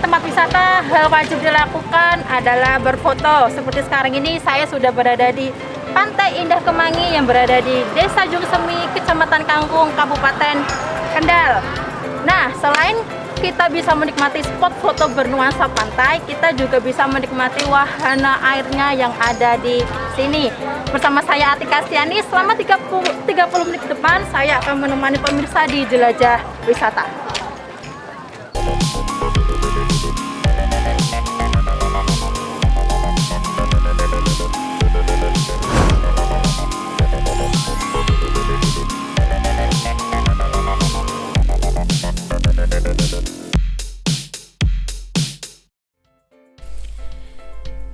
tempat wisata, hal wajib dilakukan adalah berfoto. Seperti sekarang ini saya sudah berada di Pantai Indah Kemangi yang berada di Desa Jungsemi, Kecamatan Kangkung, Kabupaten Kendal. Nah, selain kita bisa menikmati spot foto bernuansa pantai, kita juga bisa menikmati wahana airnya yang ada di sini. Bersama saya Atika Stiani, selama 30 menit ke depan saya akan menemani pemirsa di Jelajah Wisata.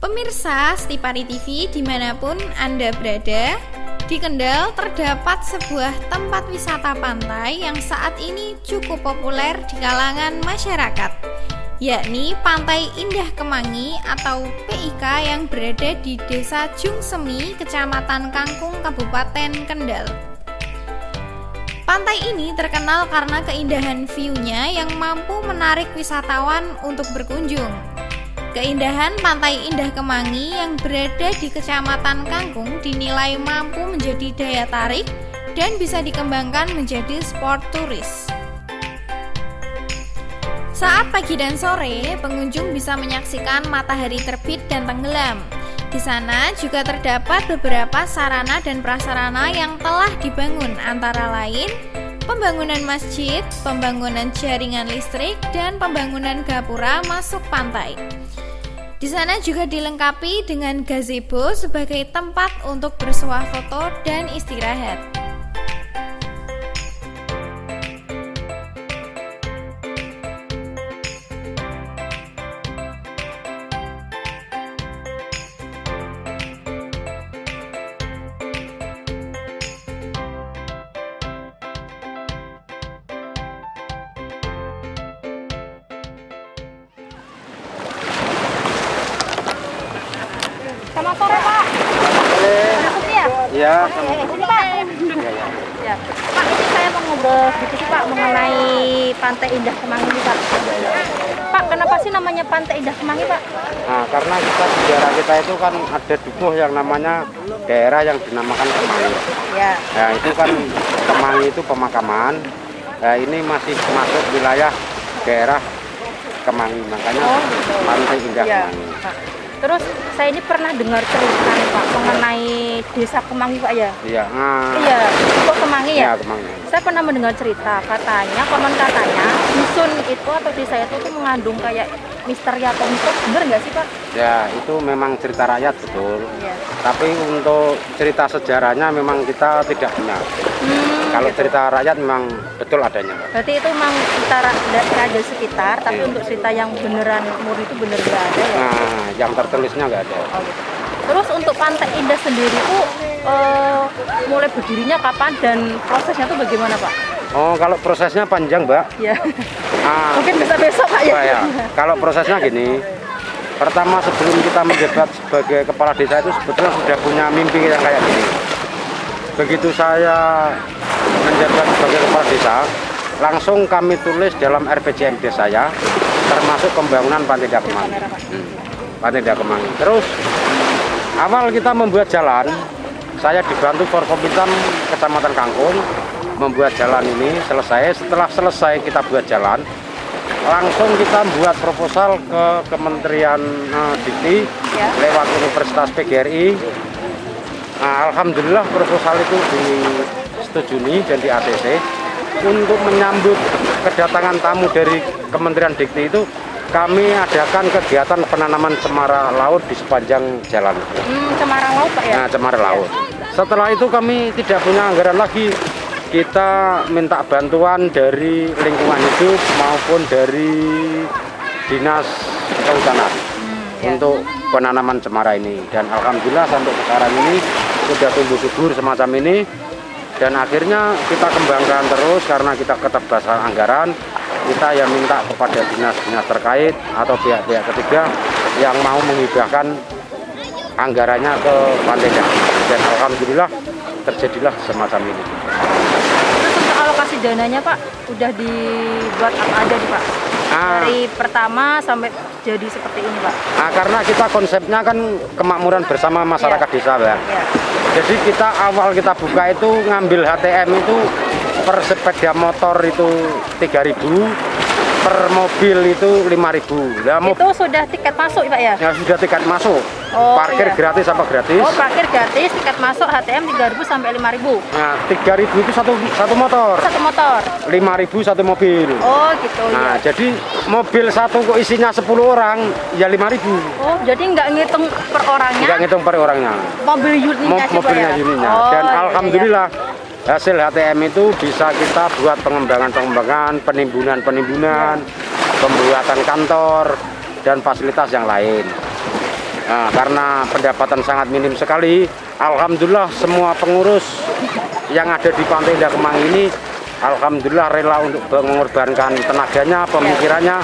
Pemirsa Stipari TV dimanapun Anda berada, di Kendal terdapat sebuah tempat wisata pantai yang saat ini cukup populer di kalangan masyarakat, yakni Pantai Indah Kemangi atau PIK yang berada di Desa Jungsemi, Kecamatan Kangkung, Kabupaten Kendal. Pantai ini terkenal karena keindahan view-nya yang mampu menarik wisatawan untuk berkunjung. Keindahan Pantai Indah Kemangi yang berada di Kecamatan Kangkung dinilai mampu menjadi daya tarik dan bisa dikembangkan menjadi sport turis. Saat pagi dan sore, pengunjung bisa menyaksikan matahari terbit dan tenggelam. Di sana juga terdapat beberapa sarana dan prasarana yang telah dibangun, antara lain pembangunan masjid, pembangunan jaringan listrik, dan pembangunan gapura masuk pantai. Di sana juga dilengkapi dengan gazebo sebagai tempat untuk bersuah foto dan istirahat. Selamat sore, Pak. Masuk ya? Iya. Sini, Pak. Iya. Ya. Pak, ini saya mau ngobrol sedikit sih, Pak, mengenai Pantai Indah Kemangi ini, Pak. Pak, kenapa sih namanya Pantai Indah Kemangi, Pak? Nah, karena sejarah kita itu kan ada dukuh yang namanya daerah yang dinamakan Kemangi. Ya. Nah, itu kan Kemangi itu pemakaman. Nah, ini masih masuk wilayah daerah Kemangi, makanya Pantai Indah Ya. Kemangi. Pak. Terus saya ini pernah dengar cerita nih, Pak, mengenai Desa Kemangi, Pak, ya? Iya. Iya, kok Kemangi ya? Iya, Kemangi. Saya pernah mendengar cerita, konon katanya dusun itu atau desa itu tuh mengandung kayak misteri atau mitos, bener nggak sih, Pak? Ya, itu memang cerita rakyat, betul. Iya. Tapi untuk cerita sejarahnya memang kita tidak punya. Kalau Gitu. cerita rakyat memang betul adanya, Pak. Berarti itu memang cerita raja sekitar, tapi Iya. untuk cerita yang beneran murni itu bener nggak ada ya? Nah, yang tertulisnya nggak ada. Oh, gitu. Terus untuk Pantai Indah sendiri itu mulai berdirinya kapan dan prosesnya tuh bagaimana, Pak? Oh, kalau prosesnya panjang, Mbak. Ya, Ah, mungkin bisa besok, Pak, ya? Pak, ya. Kalau prosesnya gini, pertama sebelum kita menjabat sebagai kepala desa itu sebetulnya sudah punya mimpi yang kayak gini. Begitu saya menjabat sebagai kepala desa, langsung kami tulis dalam RPJMD saya, termasuk pembangunan Pantai Indah Kemangi. Pantai Indah Kemangi. Terus awal kita membuat jalan, saya dibantu Forkompintan Kecamatan Kangkung membuat jalan ini selesai. Setelah selesai kita buat jalan, langsung kita buat proposal ke Kementerian Dikti Ya. lewat Universitas PGRI. Nah, alhamdulillah proposal itu disetujui dan di ACC. Untuk menyambut kedatangan tamu dari Kementerian Dikti itu, kami adakan kegiatan penanaman cemara laut di sepanjang jalan. Cemara laut, Pak, ya? Nah, cemara laut. Setelah itu kami tidak punya anggaran lagi. Kita minta bantuan dari lingkungan hidup maupun dari dinas kehutanan untuk penanaman cemara ini. Dan alhamdulillah sampai sekarang ini sudah tumbuh subur semacam ini. Dan akhirnya kita kembangkan terus karena kita keterbatasan anggaran. Kita yang minta kepada dinas-dinas terkait atau pihak-pihak ketiga yang mau menghibahkan anggarannya ke Pantai Indah. Dan alhamdulillah terjadilah semacam ini. Terus untuk alokasi dananya, Pak, udah dibuat apa aja nih, Pak? dari pertama sampai jadi seperti ini Pak? Nah, karena kita konsepnya kan kemakmuran bersama masyarakat desa, Mbak. Ya. Jadi kita awal kita buka itu ngambil HTM itu per sepeda motor itu 3.000, per mobil itu 5.000. Nah, Itu sudah tiket masuk Pak ya? ya sudah tiket masuk. Oh, Parkir iya. gratis apa gratis? Oh, parkir gratis, tiket masuk HTM 3.000 sampai 5.000. Nah, 3.000 itu satu motor, Satu motor. 5.000 satu mobil. Oh, gitu Nah, ya. jadi mobil satu kok isinya 10 orang, ya 5.000. Oh, jadi nggak ngitung per orangnya, Nggak ngitung per orangnya. mobil unitnya sih Pak Mobilnya ya? unitnya. Oh, Dan iya, alhamdulillah hasil HTM itu bisa kita buat pengembangan, penimbunan, pembuatan kantor dan fasilitas yang lain. Nah, karena pendapatan sangat minim sekali, alhamdulillah semua pengurus yang ada di Pantai Indah Kemangi ini alhamdulillah rela untuk mengorbankan tenaganya, pemikirannya,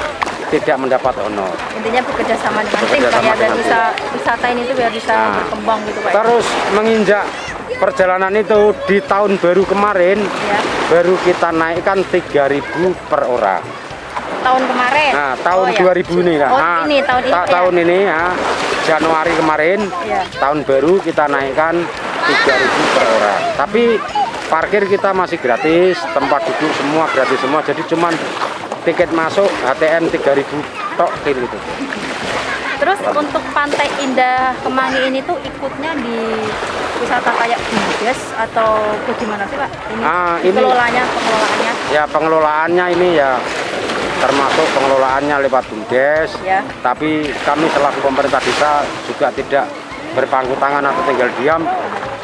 tidak mendapat honor. Intinya bekerja sama dengan tim Bekerja Pak ya, sama biar dengan bisa wisata ini tuh biar bisa Nah, berkembang gitu Pak. Terus menginjak perjalanan itu di tahun baru kemarin, Ya. baru kita naikkan 3.000 per orang. Tahun kemarin. Nah, tahun Oh, ya. 2000 nih. Oh, Nah, ini tahun ini. Pak, ya? tahun ini ya, Januari kemarin, Iya. tahun baru kita naikkan 3.000 per orang. Tapi parkir kita masih gratis, tempat duduk semua gratis semua. Jadi cuman tiket masuk HTM 3.000 tok gitu. Terus untuk Pantai Indah Kemangi ini tuh ikutnya di wisata kayak BUMDes atau bagaimana sih Pak? Ini, Ini pengelolaannya. ya pengelolaannya ini ya termasuk pengelolaannya lewat BUMDes. Ya. Tapi kami selaku pemerintah desa juga tidak berpangku tangan atau tinggal diam.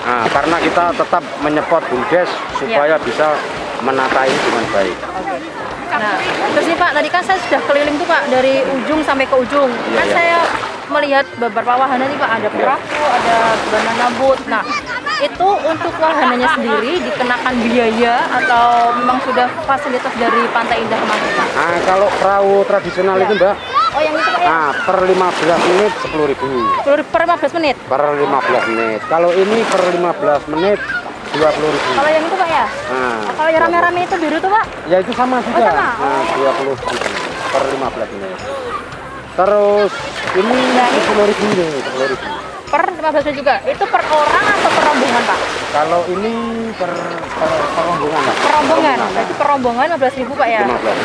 Nah, karena kita tetap menyepot BUMDes supaya bisa menata ini dengan baik. Oke. Nah, terus nih Pak, tadi kan saya sudah keliling tuh Pak dari ujung sampai ke ujung. Iya, Kan iya. saya melihat beberapa wahana nih Pak, ada perahu, ada banana boat. Nah, itu untuk wahananya sendiri dikenakan biaya atau memang sudah fasilitas dari Pantai Indah Kemangi Pak? Nah, kalau perahu tradisional itu Mbak, Oh, yang itu Pak ya? nah per 15 menit 10.000. 10 per 15 menit. Per 15 menit. Kalau ini per 15 menit 20.000. Kalau yang itu Pak ya? Nah, Kalau yang rame-rame itu biru tuh Pak? ya itu sama juga. sama? Nah, 20 per 15 menit. Terus ini Nah, ini 10.000 nih, 10.000. per 15 menit juga. Itu per orang atau per rombongan Pak? Kalau ini per rombongan Mbak. Per rombongan. Rombongan, Berarti per rombongan 15.000 Pak ya? 15.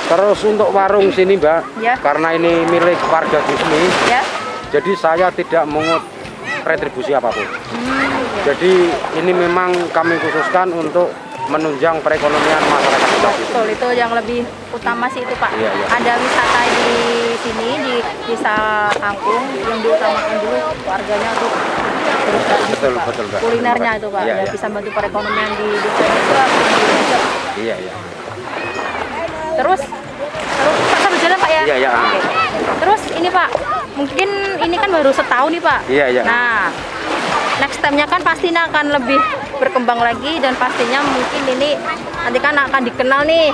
Terus untuk warung sini Mbak, Ya. karena ini milik warga Gusmi, Ya. jadi saya tidak mengut retribusi apapun. Ya. Jadi ini memang kami khususkan untuk menunjang perekonomian masyarakat desa. Betul, itu yang lebih utama sih itu Pak. Iya, iya. Ada wisata di sini, di desa Kangkung, yang diutamakan dulu warganya untuk berusaha gitu, Betul, Pak. betul, Mbak. Kulinernya itu Pak, Iya, ya, iya. bisa bantu perekonomian di desa juga. Iya, iya. Terus Pak sambil jalan Pak ya? Iya, iya. Oke. Terus ini Pak, mungkin ini kan baru setahun nih Pak. Iya, iya. Nah, next time-nya kan pastinya akan lebih berkembang lagi dan pastinya mungkin ini nanti kan akan dikenal nih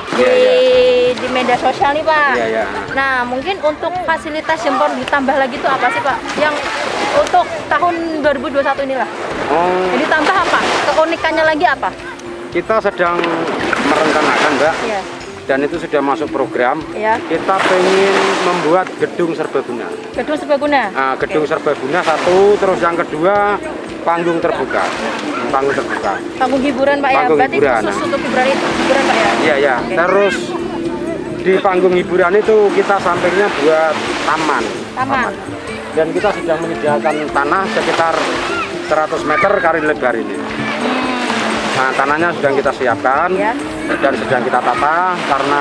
di media sosial nih Pak. Iya, iya. Nah, mungkin untuk fasilitas yang perlu ditambah lagi itu apa sih Pak? Yang untuk tahun 2021 inilah. Oh, Jadi tambah apa? Keunikannya lagi apa? kita sedang merencanakan Mbak, Iya. dan itu sudah masuk program. Ya. Kita pengen membuat gedung serbaguna. Gedung serbaguna. Nah, gedung serbaguna satu, terus yang kedua panggung terbuka. Panggung terbuka. Panggung hiburan Pak ya. Panggung Berarti hiburan. khusus untuk hiburan Pak ya. Iya, ya. Oke. Terus di panggung hiburan itu kita sampingnya buat taman. Taman. Dan kita sudah menyediakan tanah sekitar 100 meter kali lebar ini. Nah, tanahnya sudah kita siapkan Ya. dan sedang kita tata karena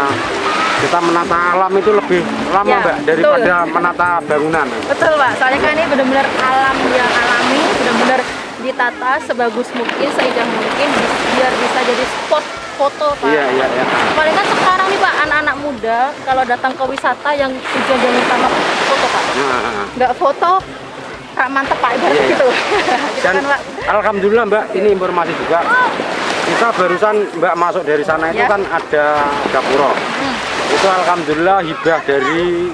kita menata alam itu lebih lama Ya, Mbak daripada menata bangunan. Betul Pak, soalnya kan ini benar-benar alam yang alami, benar-benar ditata sebagus mungkin, seindah mungkin biar bisa jadi spot foto Pak. Iya, iya, iya. Paling kan sekarang nih Pak, anak-anak muda kalau datang ke wisata yang tujuan yang utama foto Pak. Nah, Nggak foto, Kak mantep Pak, ibarat Iya, iya. gitu. Gitu dan kan Pak. alhamdulillah Mbak, ini informasi juga. Kita barusan Mbak masuk dari sana itu Ya. kan ada gapura. Itu alhamdulillah hibah dari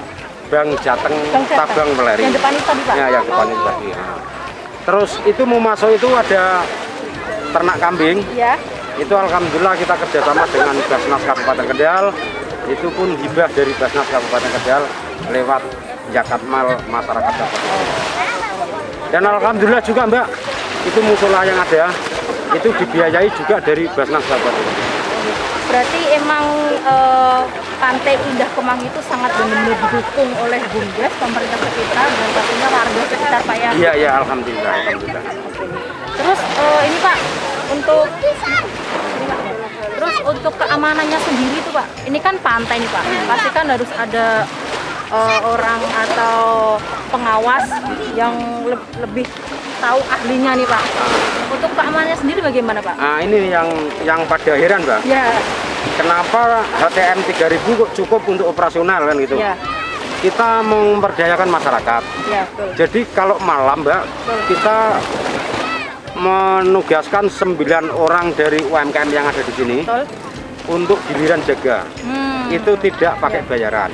Bank Jateng Bang Jateng. Tabang Meleri. Yang depan itu tadi Pak. Ya, yang depan itu tadi. Ya. Terus itu mau masuk itu ada ternak kambing. Ya. Itu alhamdulillah kita kerjasama dengan Basnas Kabupaten Kendal itu pun hibah dari Basnas Kabupaten Kendal lewat Jakatmal masyarakat Kabupaten. Dan alhamdulillah juga Mbak, itu musola yang ada itu dibiayai juga dari Basnas Kabupaten. Berarti emang Pantai Indah Kemang itu sangat benar-benar didukung oleh BUMDes, pemerintah sekitar, dan pastinya warga sekitar Pak ya. Iya, iya, alhamdulillah. Terus ini Pak, untuk keamanannya sendiri tuh Pak, ini kan pantai nih Pak, pasti kan harus ada orang atau pengawas yang lebih tahu ahlinya nih Pak. Untuk keamanannya sendiri bagaimana Pak? Nah, ini yang pada heran Mbak. Ya. Kenapa HTM 3000 kok cukup untuk operasional kan gitu? Ya. Kita memperdayakan masyarakat. Ya, betul. Jadi kalau malam Mbak, kita menugaskan 9 orang dari UMKM yang ada di sini. Betul. Untuk giliran jaga. Itu tidak pakai bayaran.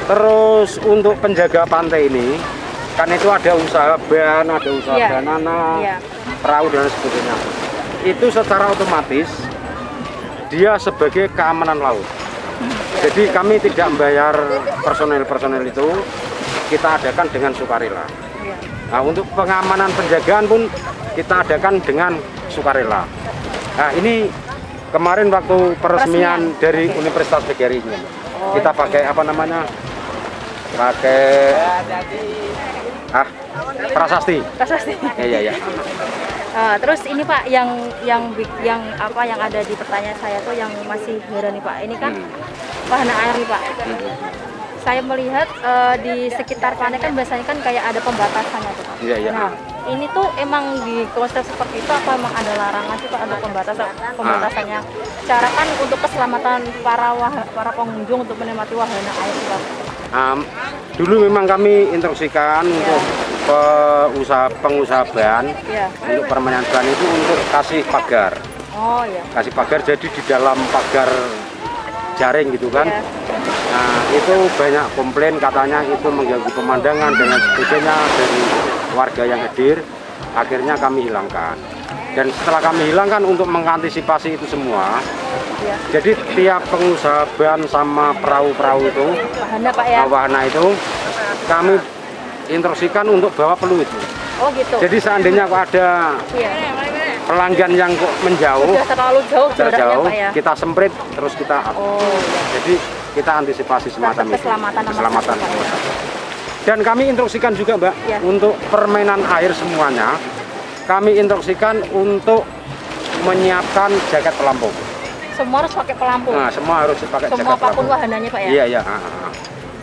Terus untuk penjaga pantai ini, kan itu ada usaha ban, ada usaha banana, perahu dan sebagainya. Itu secara otomatis dia sebagai keamanan laut. Jadi kami tidak membayar personel itu, kita adakan dengan sukarela. Nah, untuk pengamanan penjagaan pun kita adakan dengan sukarela. Nah, ini kemarin waktu peresmian dari Universitas PGRI ini, kita pakai apa namanya? Pakai prasasti. Prasasti. Iya. Terus ini Pak, yang ada di pertanyaan saya tuh yang masih heran nih Pak. Ini kan wahana air nih Pak. Saya melihat di sekitar pantai kan biasanya kan kayak ada pembatasannya tuh Pak. Iya. Nah, ini tuh emang di konsep seperti itu apa emang ada larangan sih Pak, ada pembatasannya? Cara kan untuk keselamatan para pengunjung untuk menikmati wahana air Pak. Dulu memang kami instruksikan untuk pengusaha ban, untuk permainan ban itu untuk kasih pagar. Oh iya. Kasih pagar, jadi di dalam pagar jaring gitu kan. Nah, itu banyak komplain katanya itu mengganggu pemandangan dan sebagainya dari warga yang hadir. Akhirnya kami hilangkan. Dan setelah kami hilangkan untuk mengantisipasi itu semua, jadi tiap pengusaha ban sama perahu-perahu itu, wahana itu, kami instruksikan untuk bawa peluit. Oh gitu. Jadi seandainya kok ada pelanggan yang kok menjauh, sudah terlalu jauh, Pak ya? Kita semprit terus kita. Jadi kita antisipasi semacam itu. Keselamatan. Dan kami instruksikan juga Mbak, untuk permainan air semuanya, kami instruksikan untuk menyiapkan jaket pelampung. Semua harus pakai pelampung? Nah, semua harus pakai jaket pelampung. Semua apapun wahananya Pak ya? Iya.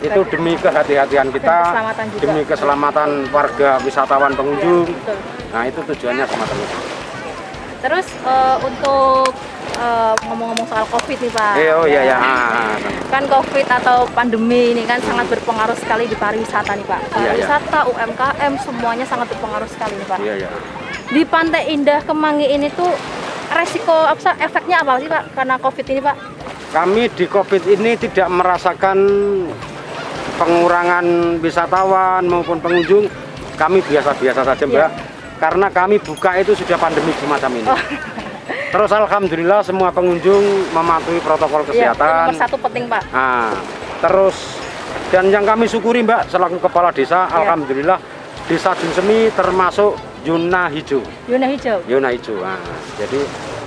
Itu demi kehati-hatian kita, demi keselamatan warga wisatawan pengunjung. Betul. Nah, itu tujuannya semacam itu. Terus untuk ngomong-ngomong soal COVID nih Pak. Iya. Kan COVID atau pandemi ini kan sangat berpengaruh sekali di pariwisata nih Pak. Pariwisata, UMKM semuanya sangat berpengaruh sekali nih Pak. Iya. Di Pantai Indah Kemangi ini tuh resiko efeknya apa sih Pak karena COVID ini Pak? Kami di COVID ini tidak merasakan pengurangan wisatawan maupun pengunjung. Kami biasa-biasa saja Mbak. Karena kami buka itu sudah pandemi semacam ini. Terus alhamdulillah semua pengunjung mematuhi protokol kesehatan. Nomor satu penting Pak. Nah, terus dan yang kami syukuri Mbak selaku kepala desa, alhamdulillah Desa Jungsemi termasuk zona hijau. Zona hijau. Nah, jadi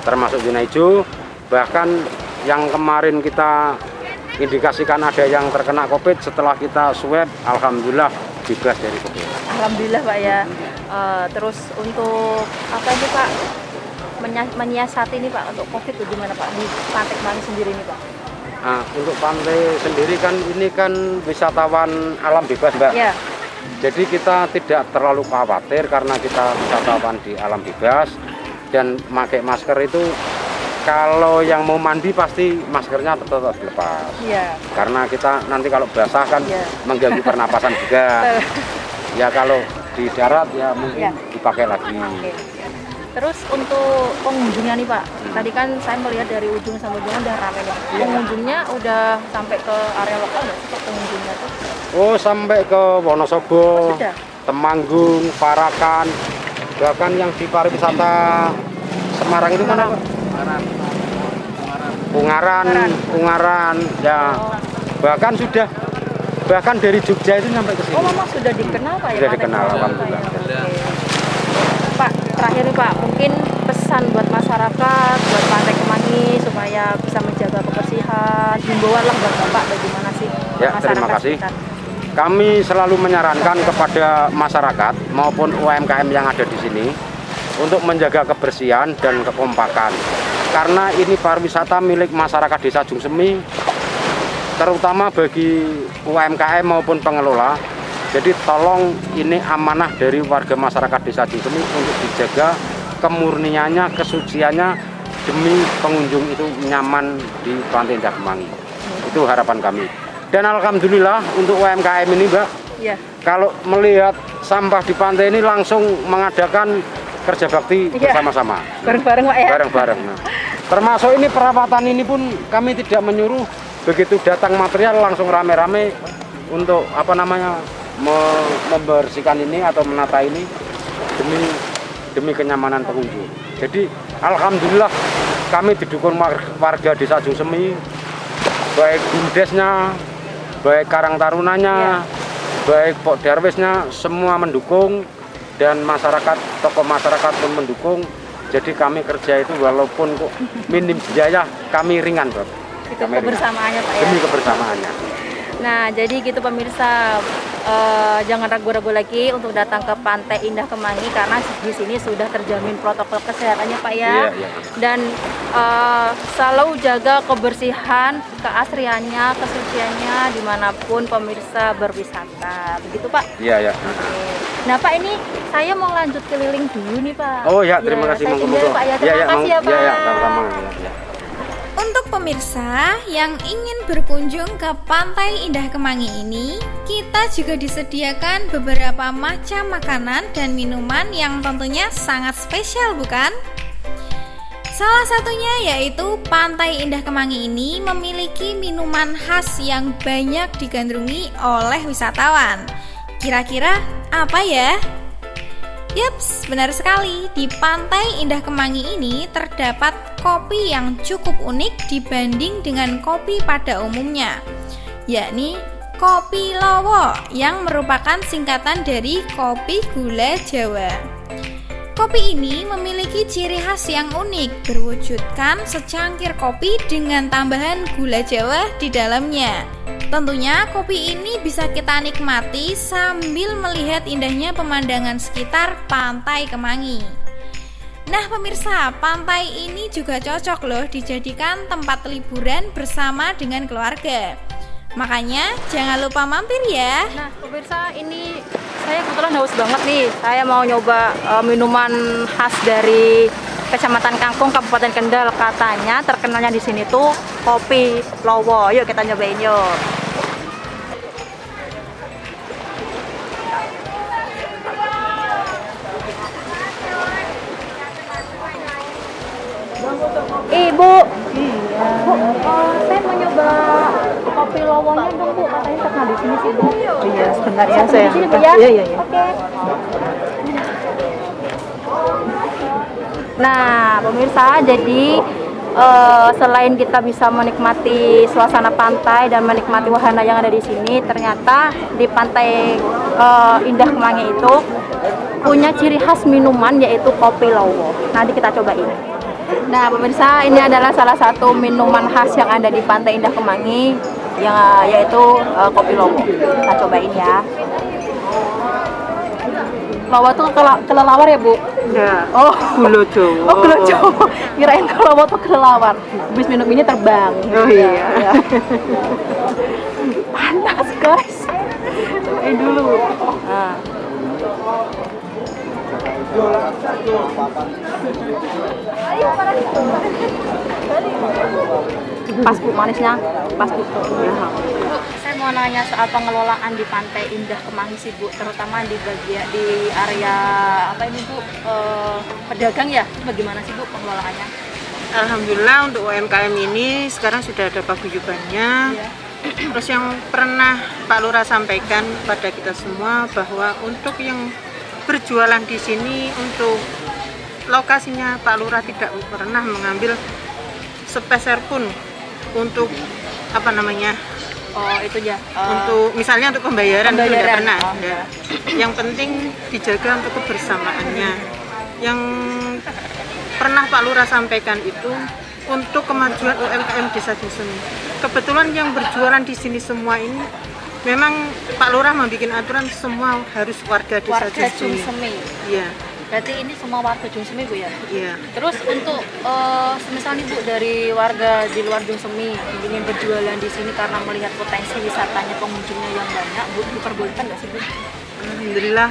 termasuk zona hijau. Bahkan yang kemarin kita indikasikan ada yang terkena COVID, setelah kita swab, alhamdulillah bebas dari COVID. Alhamdulillah Pak ya. Terus untuk apa ini Pak? Menyiasati ini Pak untuk COVID itu gimana Pak di Pantai Kemangi sendiri ini Pak? Nah, untuk pantai sendiri kan ini kan wisatawan alam bebas Mbak. Iya. Jadi kita tidak terlalu khawatir karena kita wisatawan di alam bebas dan pakai masker itu kalau yang mau mandi pasti maskernya tetap dilepas. Iya. Karena kita nanti kalau basah kan mengganggu pernapasan juga. Ya kalau di darat ya mungkin dipakai lagi. Terus untuk pengunjungnya nih Pak, tadi kan saya melihat dari ujung sampai ujung udah ramai Pak. Pengunjungnya udah sampai ke area lokal nggak sih Pak pengunjungnya tuh? Oh, sampai ke Wonosobo, Temanggung, Parakan, bahkan yang di pariwisata Semarang itu mana Pak? Ungaran, ya. Bahkan dari Jogja itu sampai ke sini. Oh, memang sudah dikenal Pak ya? Sudah Pantai dikenal, Kemangi. alhamdulillah. Oke. Pak, terakhir nih Pak, mungkin pesan buat masyarakat, buat Pantai Kemangi supaya bisa menjaga kebersihan, himbauan lah buat Bapak bagaimana sih Ya, masyarakat terima kasih. sekitar. Kami selalu menyarankan kepada masyarakat maupun UMKM yang ada di sini untuk menjaga kebersihan dan kekompakan. Karena ini pariwisata milik masyarakat Desa Jungsemi, terutama bagi UMKM maupun pengelola. Jadi tolong ini amanah dari warga masyarakat Desa Jungsemi untuk dijaga kemurniannya, kesuciannya demi pengunjung itu nyaman di Pantai Indah Kemangi. Itu harapan kami. Dan alhamdulillah untuk UMKM ini Mbak, Ya. kalau melihat sampah di pantai ini langsung mengadakan kerja bakti Iya. bersama-sama. Bareng-bareng Pak ya. Bareng-bareng. Nah, termasuk ini perawatan ini pun kami tidak menyuruh, begitu datang material langsung rame-rame untuk membersihkan ini atau menata ini demi kenyamanan pengunjung. Jadi alhamdulillah kami didukung warga Desa Jungsemi, baik bumdesnya, baik Karang Tarunanya, baik Pok Darwisnya, semua mendukung, dan masyarakat, tokoh masyarakat pun mendukung. Jadi kami kerja itu walaupun kok minim biaya, kami ringan, Bro. Itu kebersamaannya Pak ya. Demi kebersamaannya. Nah, jadi gitu pemirsa, jangan ragu-ragu lagi untuk datang ke Pantai Indah Kemangi karena di sini sudah terjamin protokol kesehatannya Pak ya. Iya. Dan selalu jaga kebersihan, keasriannya, kesuciannya dimanapun pemirsa berwisata. Begitu Pak? Iya. Nah Pak, ini saya mau lanjut keliling dulu nih Pak. Oh ya, terima kasih. Saya izin Pak ya. Terima kasih ya Pak. Iya, sama-sama. Ya. Untuk pemirsa yang ingin berkunjung ke Pantai Indah Kemangi ini, kita juga disediakan beberapa macam makanan dan minuman yang tentunya sangat spesial, bukan? Salah satunya yaitu Pantai Indah Kemangi ini memiliki minuman khas yang banyak digandrungi oleh wisatawan. Kira-kira apa ya? Yups, benar sekali. Di Pantai Indah Kemangi ini terdapat kopi yang cukup unik dibanding dengan kopi pada umumnya, yakni Kopi Lowo yang merupakan singkatan dari kopi gula Jawa. Kopi ini memiliki ciri khas yang unik, berwujudkan secangkir kopi dengan tambahan gula Jawa di dalamnya. Tentunya kopi ini bisa kita nikmati sambil melihat indahnya pemandangan sekitar Pantai Kemangi. Nah pemirsa, pantai ini juga cocok loh dijadikan tempat liburan bersama dengan keluarga. Makanya jangan lupa mampir ya. Nah pemirsa, ini saya kebetulan haus banget nih. Saya mau nyoba minuman khas dari Kecamatan Kangkung, Kabupaten Kendal. Katanya terkenalnya di sini tuh Kopi Lowo. Yuk kita nyobain yuk. Ibu, Bu, saya mau nyoba kopi Lowonya dong Bu, katanya terkenal di sini sih Bu. Iya, sebentar ya Di saya. sini Bu ya? Iya. Oke. Nah, pemirsa, jadi selain kita bisa menikmati suasana pantai dan menikmati wahana yang ada di sini, ternyata di Pantai Indah Kemangi itu punya ciri khas minuman yaitu kopi Lowo. Nanti kita cobain. Nah, pemirsa, ini adalah salah satu minuman khas yang ada di Pantai Indah Kemangi, yaitu kopi Lowo. Kita cobain ya. Lowo tuh kelelawar ya, Bu? Enggak. Oh, Gula Jawa. oh gula Jawa. Kirain kalau Lowo tuh kelelawar. Habis minum ini terbang. Oh iya. Ya. Panas, guys. Cobain dulu. Nah. Pas Bu, manisnya pas Bu. Saya mau nanya soal pengelolaan di Pantai Indah Kemangi sih Bu, terutama di area apa ini Bu, pedagang ya, bagaimana sih Bu pengelolaannya? Alhamdulillah untuk UMKM ini sekarang sudah ada paguyubannya. Iya. Terus yang pernah Pak Lurah sampaikan pada kita semua bahwa untuk yang berjualan di sini, untuk lokasinya Pak Lurah tidak pernah mengambil sepeser pun untuk apa namanya, Oh, itu ya. untuk misalnya untuk pembayaran itu tidak Pembayaran. pernah. Oh, Ya. Yang penting dijaga untuk kebersamaannya. Yang pernah Pak Lurah sampaikan itu untuk kemajuan UMKM Desa Jungsemi. Kebetulan yang berjualan di sini semua ini memang Pak Lurah membuat aturan semua harus warga Desa warga Jungsemi. Jungsemi. Iya, Berarti ini semua warga Jungsemi Bu ya. iya. Terus untuk misalnya Bu dari warga di luar Jungsemi ingin berjualan di sini karena melihat potensi wisatanya, pengunjungnya yang banyak, Bu diperbolehkan nggak sih Bu? Alhamdulillah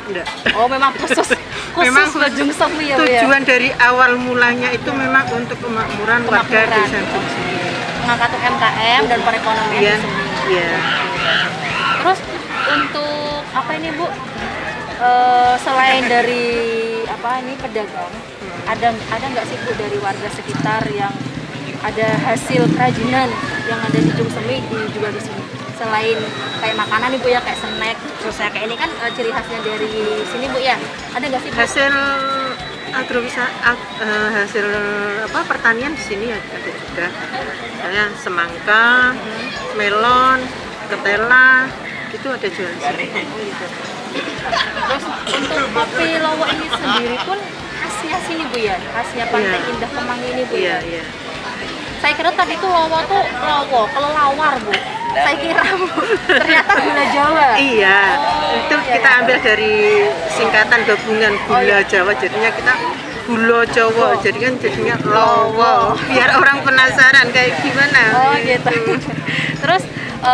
enggak. Oh, memang khusus Memang buat Jungsemi ya Bu ya. Tujuan dari awal mulanya itu memang untuk kemakmuran warga Kemakmuran. Desa Jungsemi. Mengangkat UMKM dan perekonomian Iya, Jungsemi. iya. Terus untuk apa ini Bu? Selain dari apa ini pedagang, ada nggak sih Bu dari warga sekitar yang ada hasil kerajinan yang ada di Jungsemi dijual di sini? Selain kayak makanan nih Bu ya, kayak snack, terus kayak ini kan ciri khasnya dari sini Bu ya. Ada nggak sih Bu? Hasil hasil apa pertanian di sini ada juga. Misalnya semangka, melon, ketela, itu ada jual di sini. Terus untuk kopi Lowo ini sendiri pun khasnya sini Bu ya, khasnya Pantai Iya. Indah Kemangi ini Bu Iya, ya. iya. Saya kira tadi tuh Lowo tuh Lowo, kelelawar Bu. Saya kira Bu, ternyata gula Jawa. Iya, Oh, itu iya. kita ambil dari singkatan gabungan gula Jawa, jadinya kita gula Jawa, jadi kan jadinya Lowo, biar orang penasaran kayak gimana. Oh gitu. Terus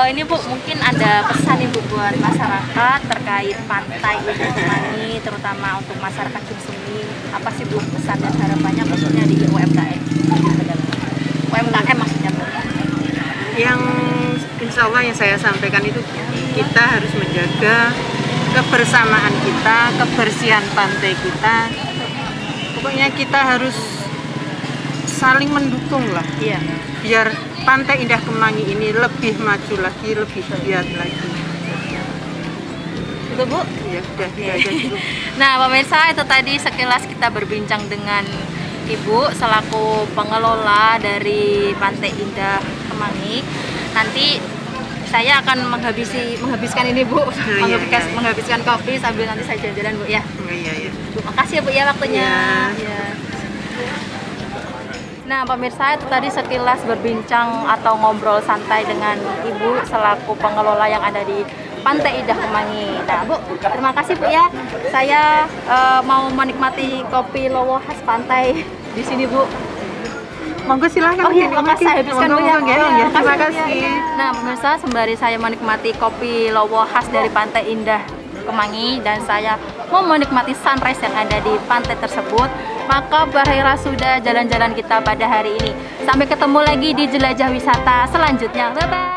ini Bu, mungkin ada pesan nih Bu buat masyarakat terkait Pantai Indah Kemangi, terutama untuk masyarakat Jungsemi. Apa sih Bu pesan dan harapannya khususnya di UMKM? UMKM maksudnya Bu. Yang insya Allah yang saya sampaikan itu kita harus menjaga kebersamaan kita, kebersihan pantai kita. Pokoknya kita harus saling mendukung lah, Iya. biar Pantai Indah Kemangi ini lebih maju lagi, lebih giat lagi. Itu Bu. Ya udah, itu aja dulu. Nah, pemirsa, itu tadi sekilas kita berbincang dengan Ibu selaku pengelola dari Pantai Indah Kemangi. Nanti saya akan menghabiskan ini Bu, iya. menghabiskan kopi sambil nanti saya jalan-jalan Bu ya. Oh, iya, iya. Bu, makasih ya Bu ya waktunya. Iya. Ya. Nah, pemirsa, itu tadi sekilas berbincang atau ngobrol santai dengan Ibu selaku pengelola yang ada di Pantai Indah Kemangi. Nah, Bu, terima kasih Bu ya. Saya mau menikmati kopi Lowo khas pantai di sini Bu. Monggo silakan. Oh iya, makasih saya habiskan Bu ya. Monggo, ya. Oh, Ya, terima makasih, Bu, kasih. ya. Nah, pemirsa, sembari saya menikmati kopi Lowo khas dari Pantai Indah Kemangi dan saya mau menikmati sunrise yang ada di pantai tersebut, maka berakhirlah sudah jalan-jalan kita pada hari ini. Sampai ketemu lagi di jelajah wisata selanjutnya. Bye-bye.